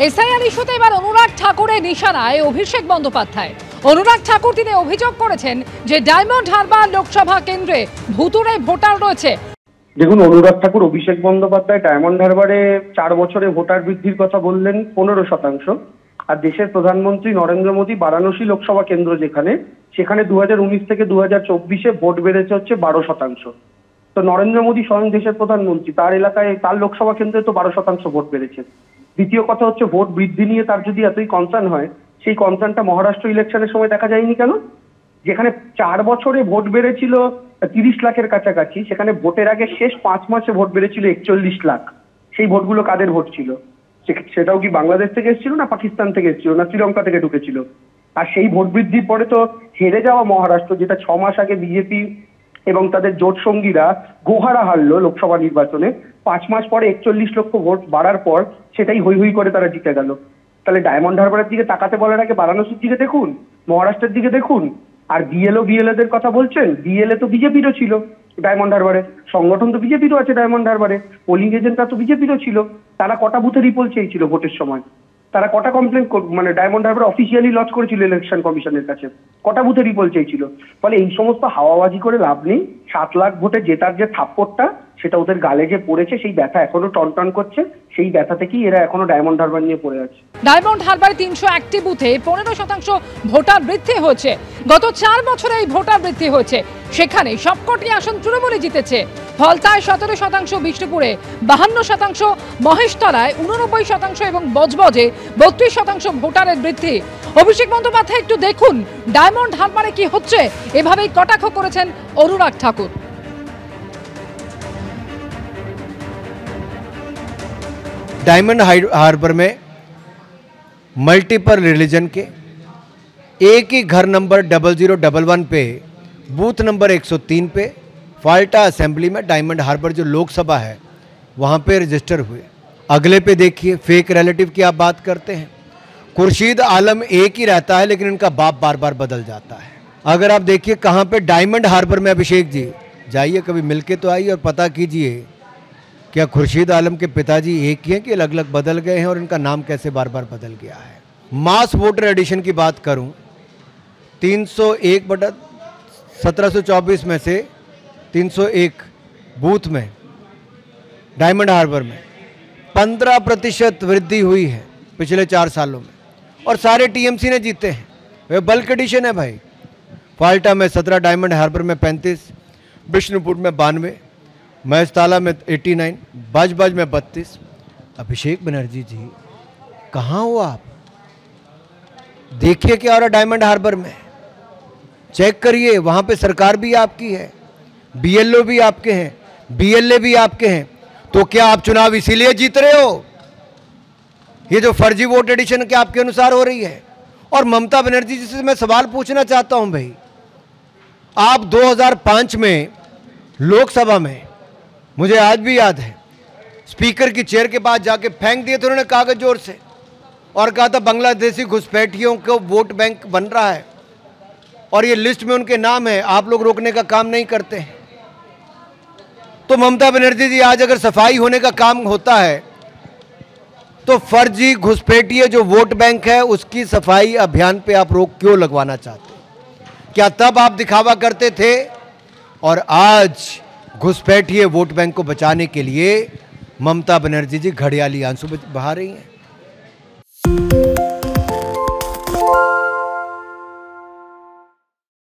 SIR ইস্যুতে এবার অনুরাগ ঠাকুরের নিশানায় অভিষেক বন্দ্যোপাধ্যায়। অনুরাগ ঠাকুর তিনি অভিযোগ করেছেন যে ডায়মন্ড হারবার লোকসভা কেন্দ্রে ভুতুড়ে ভোটার রয়েছে। দেখুন, অনুরাগ ঠাকুর অভিষেক বন্দ্যোপাধ্যায় ডায়মন্ড হারবারে 4 বছরে ভোটার বৃদ্ধির কথা বললেন 15%, আর দেশের প্রধানমন্ত্রী নরেন্দ্র মোদী বারাণসী লোকসভা কেন্দ্র সেখানে 2019 থেকে 2024-এ ভোট বেড়েছে হচ্ছে 12%। তো নরেন্দ্র মোদী স্বয়ং দেশের প্রধানমন্ত্রী, তার এলাকায় তার লোকসভা কেন্দ্রে তো 12% ভোট বেড়েছে। দ্বিতীয় কথা হচ্ছে, ভোট বৃদ্ধি নিয়ে তার যদি এতই কনসার্ন হয়, সেই কনসার্নটা মহারাষ্ট্র ইলেকশনের সময় দেখা যায়নি কেন? যেখানে 4 বছরে ভোট বেড়েছিল 30 লাখের কাছাকাছি, সেখানে ভোটের আগে শেষ 5 মাসে ভোট বেড়েছিল 41 লাখ। সেই ভোটগুলো কাদের ভোট ছিল? সেটাও কি বাংলাদেশ থেকে এসেছিল, না পাকিস্তান থেকে এসেছিল, না শ্রীলঙ্কা থেকে ঢুকেছিল? আর সেই ভোট বৃদ্ধির পরে তো হেরে যাওয়া মহারাষ্ট্র, যেটা 6 মাস আগে বিজেপি এবং তাদের জোট সঙ্গীরা গোহারা হারলো লোকসভা নির্বাচনে, 5 মাস পরে 41 লক্ষ ভোট বাড়ার পর সেটাই হই হই করে তারা জিতে গেল। তাহলে ডায়মন্ড হারবারের দিকে তাকাতে বলার আগে বারাণসীর দিকে দেখুন, মহারাষ্ট্রের দিকে দেখুন। আর বিএলএদের কথা বলছেন, বিএলএ তো বিজেপিরও ছিল ডায়মন্ড হারবারে, সংগঠন তো বিজেপিরও আছে ডায়মন্ড হারবারে, পোলিং এজেন্টরা তো বিজেপিরও ছিল। তারা কটা বুথে রিপোল চেয়েছিল ভোটের সময়? তারা কটা কমপ্লেন মানে ডায়মন্ড হারবার অফিসিয়ালি লঞ্চ করেছিল ইলেকশন কমিশনের কাছে? কটা বুথে রিপোল চেয়েছিল? ফলে এই সমস্ত হাওয়াবাজি করে লাভ নেই। 7 লাখ ভোটে জেতার যে থাপ্পড়টা, সেটা ওদের গালে যে পড়েছে, সেই ব্যথা এখনো টনটন করছে। সেই ব্যথা থেকেই এরা এখনো ডায়মন্ড হারবার নিয়ে পড়ে আছে। ডায়মন্ড হারবারে 301টি বুথে 15% ভোটার বৃদ্ধি হয়েছে। গত 4 বছরে এই ভোটার বৃদ্ধি হয়েছে। সেখানে সবকটি আসন তৃণমূলে জিতেছে। ফলতায় 17%, বিষ্ণুপুরে 52%, মহেশতলায় 89% এবং বজবজে 32% ভোটারের বৃদ্ধি। অভিষেক বন্দ্যোপাধ্যায় একটু দেখুন ডায়মন্ড হারবারে কি হচ্ছে। এভাবেই কটাক্ষ করেছেন অনুরাগ ঠাকুর। डायमंड हार्बर में मल्टीपल रिलीजन के एक ही घर नंबर 0011 पे बूथ नंबर 103 पे फाल्टा असेंबली में डायमंड हार्बर जो लोकसभा है वहाँ पे रजिस्टर हुए। अगले पे देखिए, फेक रिलेटिव की आप बात करते हैं। खुर्शीद आलम एक ही रहता है, लेकिन इनका बाप बार बार बदल जाता है। अगर आप देखिए कहाँ पे डायमंड हार्बर में, अभिषेक जी जाइए कभी मिलके तो आइए और पता कीजिए क्या खुर्शीद आलम के पिताजी एक ही हैं कि अलग अलग बदल गए हैं, और इनका नाम कैसे बार बार बदल गया है। मास वोटर एडिशन की बात करूं, 301/1724 में से 301 बूथ में डायमंड हार्बर में 15% वृद्धि हुई है पिछले 4 सालों में, और सारे टीएमसी ने जीते हैं। वे बल्क एडिशन है भाई। फाल्टा में 17, डायमंड हार्बर में 35, बिष्णुपुर में 92, महेशतला में 89, बजबज में 32। अभिषेक बनर्जी जी कहाँ हो आप? देखिए क्या हो रहा डायमंड हार्बर में, चेक करिए। वहाँ पे सरकार भी आपकी है, बीएलओ भी आपके हैं, बीएलए भी आपके हैं। तो क्या आप चुनाव इसीलिए जीत रहे हो? ये जो फर्जी वोट एडिशन क्या आपके अनुसार हो रही है? और ममता बनर्जी जी से मैं सवाल पूछना चाहता हूँ भाई, आप 2005 में लोकसभा में, मुझे आज भी याद है, स्पीकर की चेयर के पास जाके फेंक दिए थे उन्होंने कागज जोर से, और कहा था बांग्लादेशी घुसपैठियों को वोट बैंक बन रहा है और ये लिस्ट में उनके नाम है, आप लोग रोकने का काम नहीं करते हैं। तो ममता बनर्जी जी, आज अगर सफाई होने का काम होता है तो फर्जी घुसपैठिए जो वोट बैंक है उसकी सफाई अभियान पे आप रोक क्यों लगवाना चाहते? क्या तब आप दिखावा करते थे और आज घुसपैठिए वोट बैंक को बचाने के लिए ममता बनर्जी जी घड़ियाली आंसू बहा रही हैं?